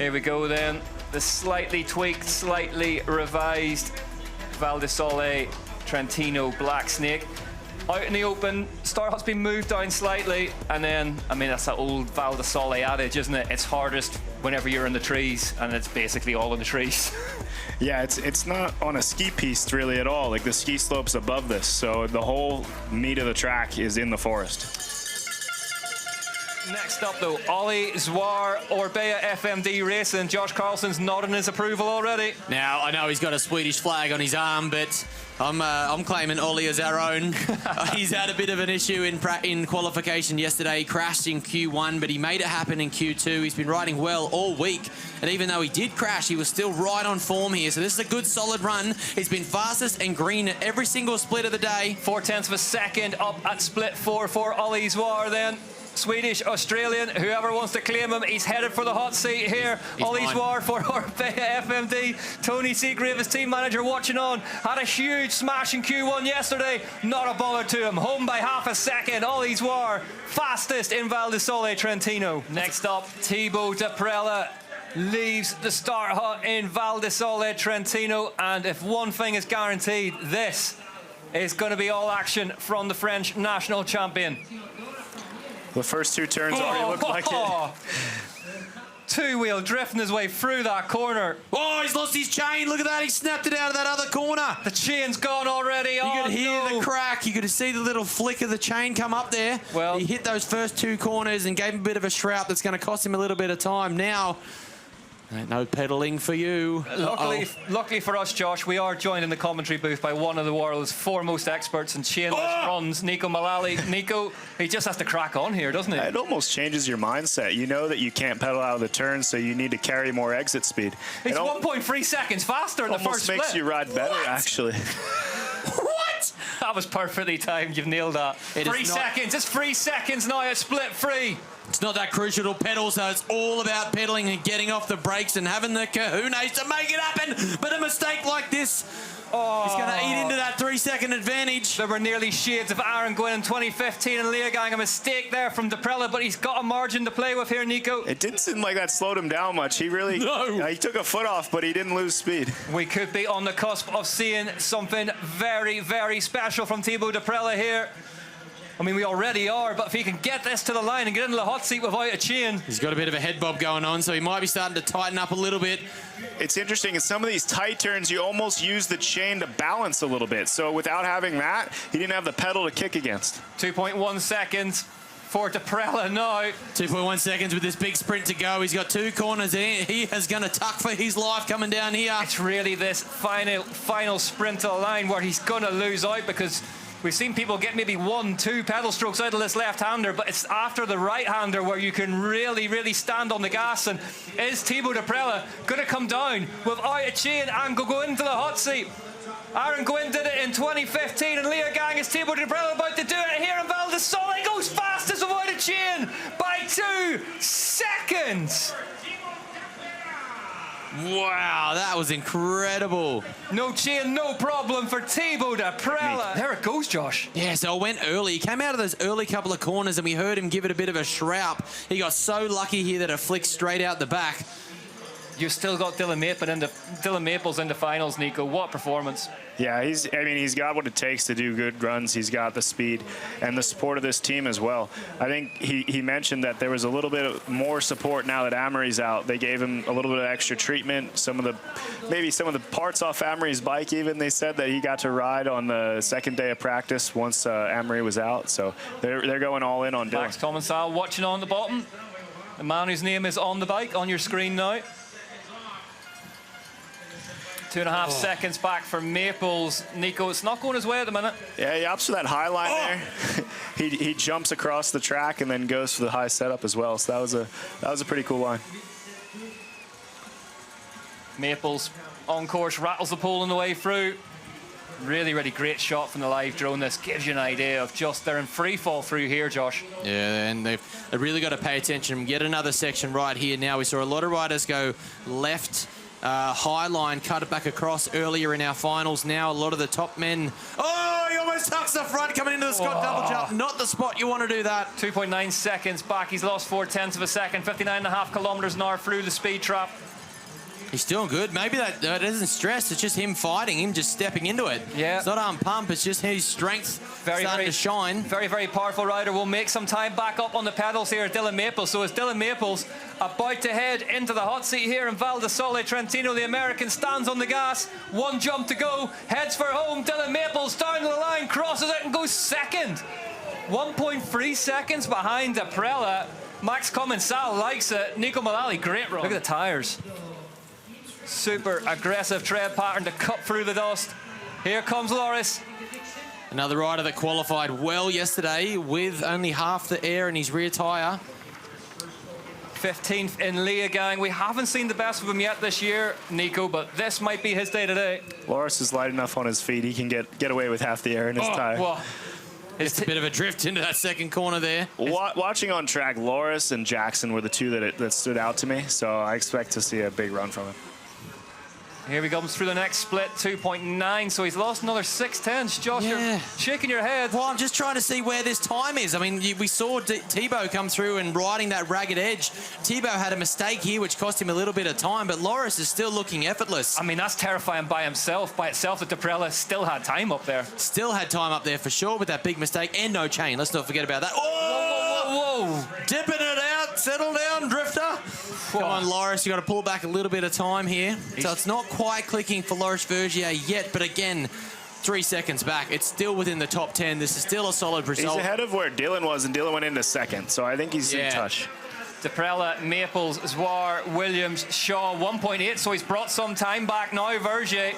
Here we go then. The slightly tweaked, slightly revised Val di Sole Trentino Black Snake. Out in the open, start hut's been moved down slightly, and then, I mean, that's that old Val di Sole adage, isn't it? It's hardest whenever you're in the trees, and it's basically all in the trees. Yeah, it's not on a ski piste really at all. Like, the ski slope's above this, so the whole meat of the track is in the forest. Next up, though, Ollie Zwar, Orbea FMD Racing. Josh Carlson's nodding his approval already. Now, I know he's got a Swedish flag on his arm, but I'm claiming Ollie as our own. He's had a bit of an issue in qualification yesterday. He crashed in Q1, but he made it happen in Q2. He's been riding well all week, and even though he did crash, he was still right on form here. So this is a good, solid run. He's been fastest and green at every single split of the day. 0.4 of a second up at split 4 for Ollie Zwar then. Swedish, Australian, whoever wants to claim him, he's headed for the hot seat here. Ollie Zwar for Orbea FMD. Tony Seagrave, his team manager, watching on. Had a huge smash in Q1 yesterday. Not a bother to him. Home by half a second. Ollie Zwar, fastest in Val di Sole Trentino. Next up, Thibaut Daprela leaves the start hut in Val di Sole Trentino. And if one thing is guaranteed, this is going to be all action from the French national champion. The first two turns already looked like it. Two-wheel drifting his way through that corner. Oh, he's lost his chain. Look at that. He snapped it out of that other corner. The chain's gone already. You could hear the crack. You could see the little flick of the chain come up there. Well, he hit those first two corners and gave him a bit of a shroud that's going to cost him a little bit of time. Now, no pedaling for you. Luckily for us, Josh, we are joined in the commentary booth by one of the world's foremost experts in chainless runs, Nico Mullally. Nico, he just has to crack on here, doesn't he? It almost changes your mindset. You know that you can't pedal out of the turn, so you need to carry more exit speed. He's 1.3 seconds faster in the first split. Almost makes you ride better, actually. What? That was perfectly timed. You've nailed that. 3 seconds. It's 3 seconds now at split 3. It's not that crucial to pedal, so it's all about pedaling and getting off the brakes and having the kahunas to make it happen. But a mistake like this, he's going to eat into that 3-second advantage. There were nearly shades of Aaron Gwynn in 2015 and Leogang. A mistake there from Daprela, but he's got a margin to play with here, Nico. It didn't seem like that slowed him down much. He really, he took a foot off, but he didn't lose speed. We could be on the cusp of seeing something very, very special from Thibaut Daprela here. I mean, we already are, but if he can get this to the line and get into the hot seat without a chain. He's got a bit of a head bob going on, so he might be starting to tighten up a little bit. It's interesting, in some of these tight turns, you almost use the chain to balance a little bit. So without having that, he didn't have the pedal to kick against. 2.1 seconds for Daprela now. 2.1 seconds with this big sprint to go. He's got two corners in. He is going to tuck for his life coming down here. It's really this final sprint to the line where he's going to lose out, because we've seen people get maybe 1-2 pedal strokes out of this left-hander, but it's after the right-hander where you can really, really stand on the gas. And is Thibaut Daprela going to come down without a chain and go into the hot seat? Aaron Gwynn did it in 2015, and Leogang is Thibaut Daprela about to do it here in Val di Sole. He goes fastest without a chain by 2 seconds. Wow, that was incredible. No chain, no problem for Thibaut Daprela. There it goes, Josh. Yeah, so it went early. He came out of those early couple of corners and we heard him give it a bit of a shroud. He got so lucky here that it flicked straight out the back. You've still got Dylan Maples in the finals, Nico. What performance. Yeah, he's got what it takes to do good runs. He's got the speed and the support of this team as well. I think he mentioned that there was a little bit more support now that Amory's out. They gave him a little bit of extra treatment. Maybe some of the parts off Amory's bike even, they said that he got to ride on the second day of practice once Amory was out. So they're going all in on Dylan. Max Commensal watching on the bottom. The man whose name is on the bike on your screen now. 2.5 seconds back for Maples. Nico, it's not going his way at the minute. Yeah, he opts for that high line there. He jumps across the track and then goes for the high setup as well. So that was a pretty cool line. Maples on course, rattles the pole on the way through. Really, really great shot from the live drone. This gives you an idea of just they're in free fall through here, Josh. Yeah, and they've really got to pay attention. Yet another section right here now. We saw a lot of riders go left. High line, cut it back across earlier in our finals. Now a lot of the top men. Oh, he almost Nose tucks the front, coming into the Scott double jump. Not the spot you want to do that. 2.9 seconds back. He's lost 0.4 of a second. 59.5 kilometers an hour through the speed trap. He's doing good. Maybe that isn't stress. It's just him fighting, him just stepping into it. Yeah. It's not on pump. It's just his strength starting to shine. Very, very powerful rider. Will make some time back up on the pedals here, Dylan Maples. So as Dylan Maples about to head into the hot seat here in Val di Sole Trentino, the American stands on the gas. One jump to go. Heads for home. Dylan Maples down the line, crosses it and goes second. 1.3 seconds behind Daprela. Max Comensal likes it. Nico Mullally, great run. Look at the tyres. Super aggressive tread pattern to cut through the dust. Here comes Loris. Another rider that qualified well yesterday with only half the air in his rear tyre. 15th in Leogang. We haven't seen the best of him yet this year, Nico, but this might be his day today. Loris is light enough on his feet. He can get away with half the air in his tire. Well, it's a bit of a drift into that second corner there. Watching on track, Loris and Jackson were the two that stood out to me, so I expect to see a big run from him. Here he comes through the next split, 2.9, so he's lost another 6/10. Josh, you're shaking your head. Well, I'm just trying to see where this time is. I mean, we saw Thibaut come through and riding that ragged edge. Thibaut had a mistake here, which cost him a little bit of time, but Loris is still looking effortless. I mean, that's terrifying by itself. That Daprela still had time up there. Still had time up there for sure with that big mistake and no chain. Let's not forget about that. Whoa! Dipping it out. Settle down, drifter. Come on, Loris. You got to pull back a little bit of time here. So it's not quite clicking for Loic Vergier yet, but again, 3 seconds back. It's still within the top 10. This is still a solid result. He's ahead of where Dylan was, and Dylan went into second, so I think he's in touch. Daprela, Maples, Zwar, Williams, Shaw, 1.8, so he's brought some time back now. Vergier.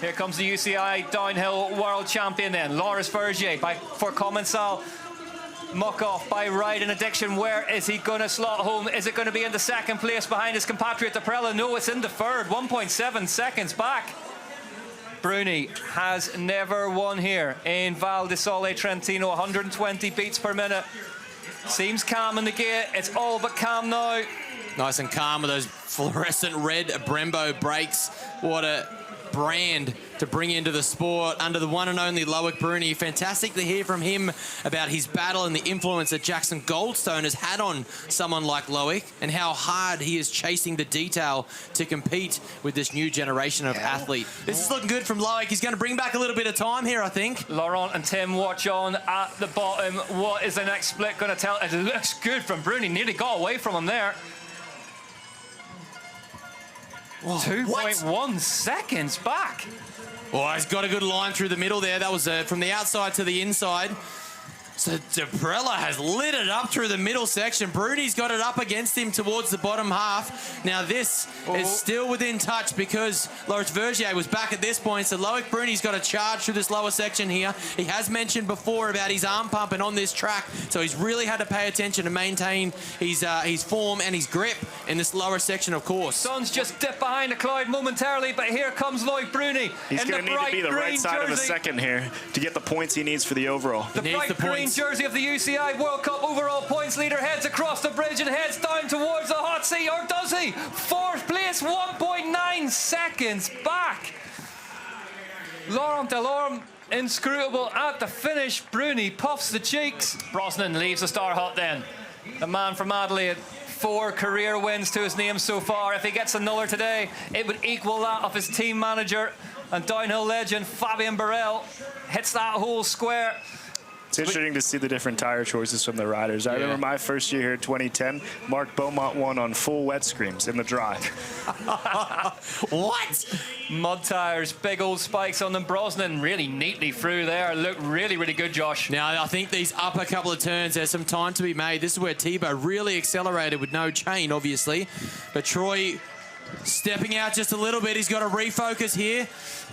Here comes the UCI downhill world champion then. Loris Vergier for Comensal. Muck off by Ride and Addiction. Where is he going to slot home? Is it going to be in the second place behind his compatriot Daprela? No, it's in the third. 1.7 seconds back. Bruni has never won here in Val di Sole Trentino. 120 beats per minute. Seems calm in the gate. It's all but calm now. Nice and calm with those fluorescent red Brembo brakes. What a brand to bring into the sport under the one and only Loic Bruni. Fantastic to hear from him about his battle and the influence that Jackson Goldstone has had on someone like Loic and how hard he is chasing the detail to compete with this new generation of athlete. This is looking good from Loic. He's going to bring back a little bit of time here, I think. Laurent and Tim watch on at the bottom. What is the next split going to tell? It looks good from Bruni. Nearly got away from him there. 2.1 seconds back. Oh, he's got a good line through the middle there. That was from the outside to the inside. So Daprela has lit it up through the middle section. Bruni's got it up against him towards the bottom half. Now this is still within touch because Loic Vergier was back at this point. So Loic Bruni's got a charge through this lower section here. He has mentioned before about his arm pumping on this track. So he's really had to pay attention to maintain his form and his grip in this lower section, of course. Sun's just dipped behind the cloud momentarily, but here comes Loic Bruni. He's going to need to be the right side of a second here to get the points he needs for the overall. The bright green jersey of the UCI World Cup overall points leader heads across the bridge and heads down towards the hot seat, or does he? Fourth place, 1.9 seconds back. Laurent Delorme, inscrutable at the finish. Bruni puffs the cheeks. Brosnan leaves the Star Hut then. The man from Adelaide, 4 career wins to his name so far. If he gets another today, it would equal that of his team manager and downhill legend Fabien Barel. Hits that whole square. It's interesting to see the different tire choices from the riders. I remember my first year here, 2010, Mark Beaumont won on full wet screens in the dry. What? Mud tires, big old spikes on them. Brosnan really neatly through there. Look really, really good, Josh. Now, I think these upper couple of turns, there's some time to be made. This is where Thibaut really accelerated with no chain, obviously. But Troy stepping out just a little bit. He's got to refocus here.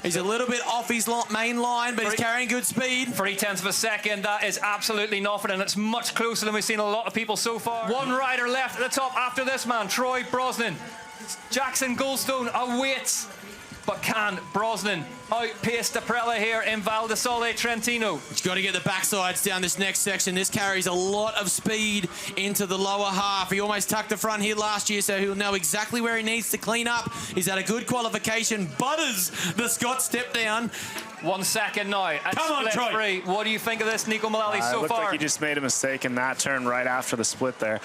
He's a little bit off his main line, but he's carrying good speed. 0.3 of a second, that is absolutely nothing, and it's much closer than we've seen a lot of people so far. One rider left at the top after this man, Troy Brosnan. Jackson Goldstone awaits, but can Brosnan outpaced Daprela here in Val di Sole Trentino. You've got to get the backsides down this next section. This carries a lot of speed into the lower half. He almost tucked the front here last year, so he'll know exactly where he needs to clean up. He's had a good qualification. Butters the Scott step down. 1 second now at Come on, split Troy. 3. What do you think of this, Nico Mullally, so It looked far? like he just made a mistake in that turn right after the split there.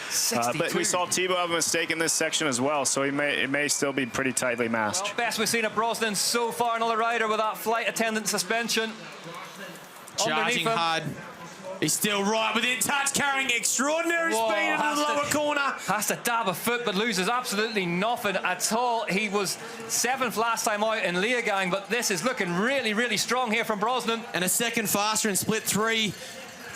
But we saw Thibaut have a mistake in this section as well, so it may still be pretty tightly masked. Well, best we've seen of Brosnan so far, another rider with that flight attendant suspension. Charging hard. He's still right within touch, carrying extraordinary speed into the lower corner. Has to dab a foot, but loses absolutely nothing at all. He was 7th last time out in Leogang, but this is looking really, really strong here from Brosnan. And a second faster in split 3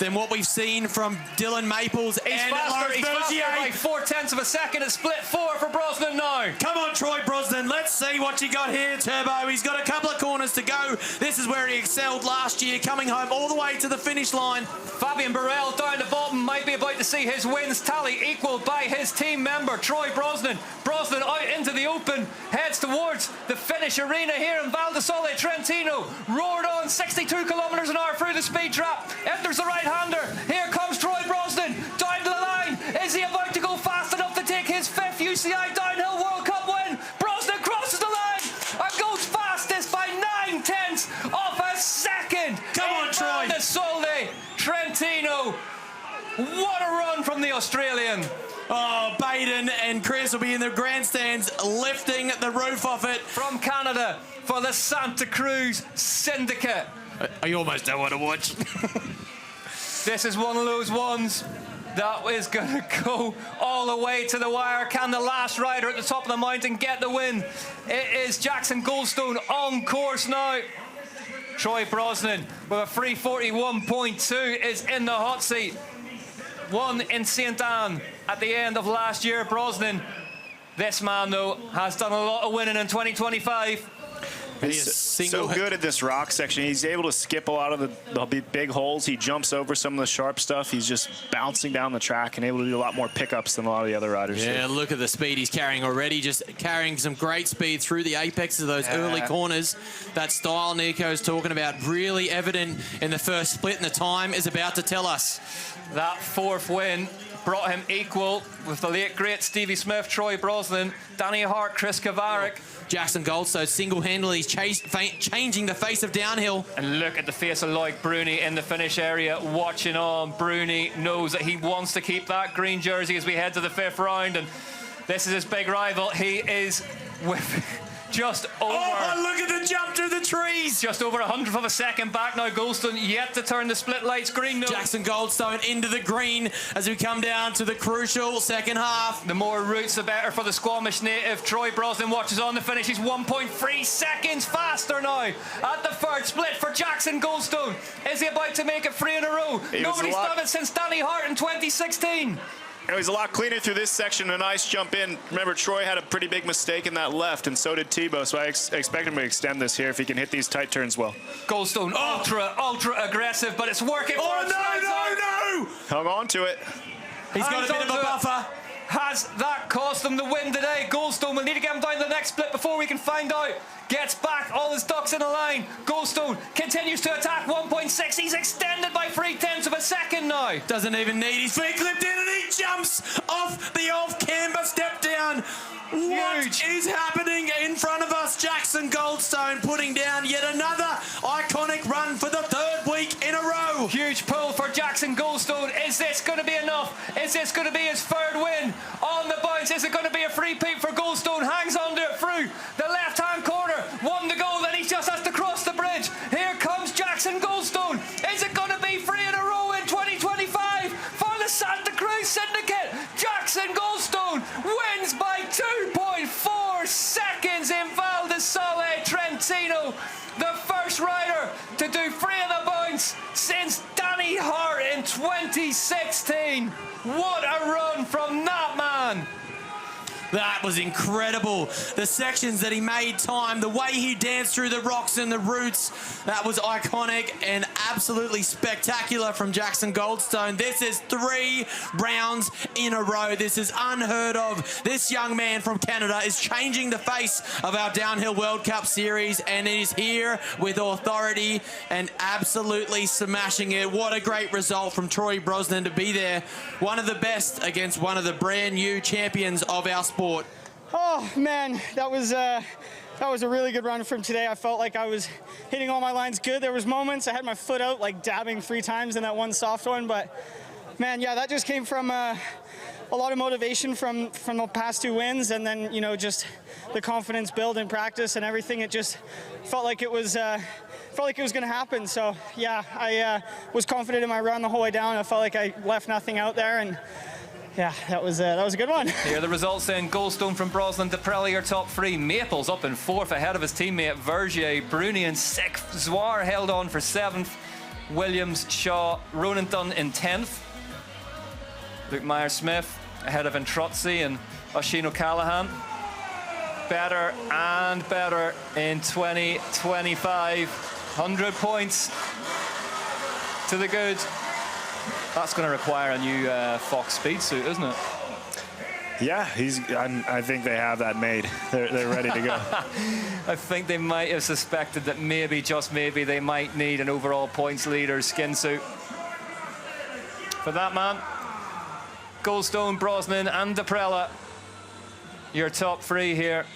than what we've seen from Dylan Maples He's and faster Vergier. by 0.4 of a second at split 4 for Brosnan now. Come on, Troy Brosnan. Let's see what you got here, Turbo. He's got a couple of corners to go. This is where he excelled last year, coming home all the way to the finish line. Fabian Burrell down the bottom might be about to see his wins tally equalled by his team member, Troy Brosnan. Brosnan out into the open, heads towards the finish arena here in Val di Sole Trentino. Roared on 62 kilometers an hour through the speed trap. Enters the right-hander. Here comes Troy Brosnan down the line. Is he about to go fast enough to take his 5th UCI Downhill World Cup win? Brosnan crosses the line and goes fastest by 9/10 of a second. Come on, Troy. Val di Sole Trentino. What a run from the Australian. Oh, Baden and Chris will be in the grandstands lifting the roof off it. From Canada for the Santa Cruz Syndicate. I almost don't want to watch. This is one of those ones that is going to go all the way to the wire. Can the last rider at the top of the mountain get the win? It is Jackson Goldstone on course now. Troy Brosnan with a 3:41.2 is in the hot seat. Won in St. Anne at the end of last year. Brosnan, this man though, has done a lot of winning in 2025. He's so good at this rock section. He's able to skip a lot of the big holes. He jumps over some of the sharp stuff. He's just bouncing down the track and able to do a lot more pickups than a lot of the other riders. Yeah, look at the speed he's carrying already. Just carrying some great speed through the apexes of those early corners. That style Nico's talking about really evident in the first split, and the time is about to tell us. That 4th win brought him equal with the late great Stevie Smith, Troy Brosnan, Danny Hart, Chris Kavarik. Jackson Goldstone single-handedly changing the face of downhill. And look at the face of Loic Bruni in the finish area, watching on. Bruni knows that he wants to keep that green jersey as we head to the 5th round, and this is his big rival. He is with just over... Oh, look at the jump through the trees! Just over 100th of a second back now. Goldstone yet to turn the split lights green. No. Jackson Goldstone into the green as we come down to the crucial second half. The more roots, the better for the Squamish native. Troy Brosnan watches on the finish. He's 1.3 seconds faster now at the 3rd split for Jackson Goldstone. Is he about to make it 3 in a row? Nobody's done it since Danny Hart in 2016. It was a lot cleaner through this section. A nice jump in. Remember, Troy had a pretty big mistake in that left, and so did Thibaut. So I expect him to extend this here if he can hit these tight turns well. Goldstone, ultra aggressive, but it's working for him. No! Hung on to it. He's got a bit of a buffer. Has that cost him the win today? Goldstone will need to get him down to the next split before we can find out. Gets back, all his ducks in a line. Goldstone continues to attack, 1.6. He's extended by 0.3 of a second now. Doesn't even need his feet clipped in, and he jumps off the off-camber step down. What is happening in front of us? Jackson Goldstone putting down yet another iconic run for the 3rd week in a row. Huge pull for Jackson Goldstone. Is this going to be enough? Is this going to be his 3rd win on the bounce? Is it going to be a three-peat for Goldstone? Hangs on to it through the left-hand corner. 1 to go, then he just has to cross the bridge. Here comes Jackson Goldstone. Is it going to be 3 in a row in 2025 for the Santa Cruz Syndicate? Jackson Goldstone wins by 2.4 seconds in Val di Sole Trentino. The first rider to do 3 of the bounce since Danny Hart in 2016. What a run from that man. That was incredible. The sections that he made time, the way he danced through the rocks and the roots, that was iconic and absolutely spectacular from Jackson Goldstone. This is 3 rounds in a row. This is unheard of. This young man from Canada is changing the face of our Downhill World Cup series, and it is here with authority and absolutely smashing it. What a great result from Troy Brosnan to be there. One of the best against one of the brand new champions of our sport. Oh man, that was a really good run from today. I felt like I was hitting all my lines good. There was moments I had my foot out, like dabbing 3 times in that one soft one, but man, yeah, that just came from a lot of motivation from the past 2 wins, and then, you know, just the confidence build in practice and everything. It just felt like it was going to happen. So yeah, I was confident in my run the whole way down. I felt like I left nothing out there, and yeah, that was a good one. Here are the results then. Goldstone from Brosnan, Daprela your top 3. Maples up in 4th ahead of his teammate Vergier. Bruni in 6th. Zwar held on for 7th. Williams, Shaw, Ronan Dunn in 10th. Luke Meyer-Smith ahead of Introzzi and Oisin O'Callaghan. Better and better in 2025. 100 points to the good. That's going to require a new Fox speed suit, isn't it? Yeah, I think they have that made. They're ready to go. I think they might have suspected that maybe, just maybe, they might need an overall points leader skin suit. For that man, Goldstone, Brosnan and Daprela, your top 3 here.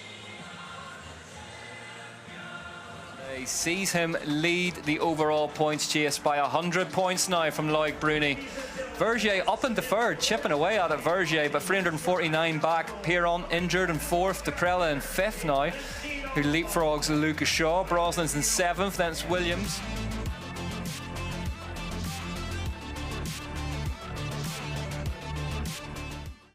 He sees him lead the overall points chase by 100 points now from Loic Bruni. Vergier up in the 3rd, chipping away at it, Vergier, but 349 back. Piron injured in 4th, Daprela in 5th now, who leapfrogs Lucas Shaw. Brosnan's in 7th, then it's Williams.